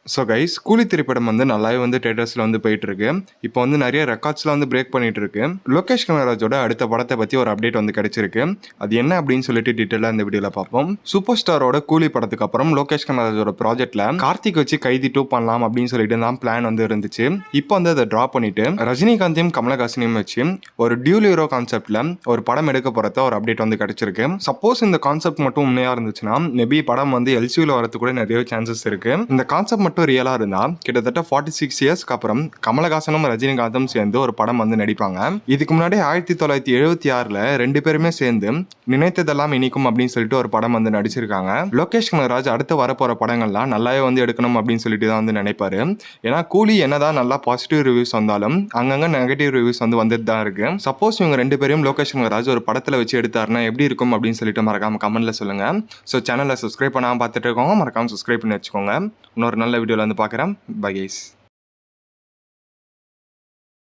So guys, கூலி திரைப்படம் வந்து நல்லாவே வந்து தியேட்டர்ஸில் வந்து போயிட்டு இருக்கு. இப்போ வந்து நிறைய ரெக்கார்ட்ஸ்லாம் வந்து பிரேக் பண்ணிட்டு இருக்கு. லோகேஷ் கனகராஜோட அடுத்த படத்தை பற்றி ஒரு அப்டேட் வந்து கிடைச்சிருக்கு. அது என்ன அப்படின்னு சொல்லிட்டு டீட்டெயிலாக இந்த வீடியோவில் பார்ப்போம். சூப்பர் ஸ்டாரோட கூலி படத்துக்கு அப்புறம் லோகேஷ் கனகராஜோட ப்ராஜெக்ட்ல கார்த்திக் வச்சு கைதி 2 பண்ணலாம் அப்படின்னு சொல்லிட்டு தான் பிளான் வந்து இருந்துச்சு. இப்போ வந்து அதை ட்ரா பண்ணிட்டு ரஜினிகாந்தையும் கமலஹாசனையும் வச்சு ஒரு டியூல் ஹீரோ கான்செப்ட்ல ஒரு படம் எடுக்க போறத ஒரு அப்டேட் வந்து கிடைச்சிருக்கு. சப்போஸ் இந்த கான்செப்ட் மட்டும் உண்மையா இருந்துச்சுன்னா மேபி படம் வந்து எல்சியூல வரது கூட நிறைய சான்சஸ் இருக்கு. இந்த கான்செப்ட் மட்டும் ரியலா இருந்தா கிட்டத்தட்ட 46 இயர்ஸ்க்கு அப்புறம் கமலஹாசனும் ரஜினிகாந்தும் சேர்ந்து ஒரு படம் வந்து நடிப்பாங்க. இதுக்கு முன்னாடி 1976ல ரெண்டு பேருமே சேர்ந்து நினைத்ததெல்லாம் இனிக்கும் அப்படின்னு சொல்லிட்டு ஒரு படம் வந்து நடிச்சிருக்காங்க. லோகேஷ் கனகராஜ் அடுத்து வரப்போற படங்கள்லாம் நல்லாவே வந்து எடுக்கணும் அப்படின்னு சொல்லிட்டு தான் வந்து நினைப்பாரு. ஏன்னா கூலி என்னதான் நல்லா பாசிட்டிவ் ரிவ்யூஸ் வந்தாலும் அங்கங்க நெகட்டிவ் ரிவ்யூஸ் வந்து வந்துட்டு தான் இருக்கு. சப்போஸ் இவங்க ரெண்டு பேரும் லோகேஷ் கனகராஜ் ஒரு படத்துல வச்சு எடுத்தாருன்னா எப்படி இருக்கும் அப்படின்னு சொல்லிட்டு மறக்காம கமெண்ட்ல சொல்லுங்க. ஸோ சேனலை சப்ஸ்கிரைப் பண்ணாமல் பார்த்துட்டு இருக்கோங்க, மறக்காம சப்ஸ்கிரைப் பண்ணி வச்சுக்கோங்க. இன்னொரு நல்ல வீடியோவில் வந்து பார்க்குறேன். Bye guys.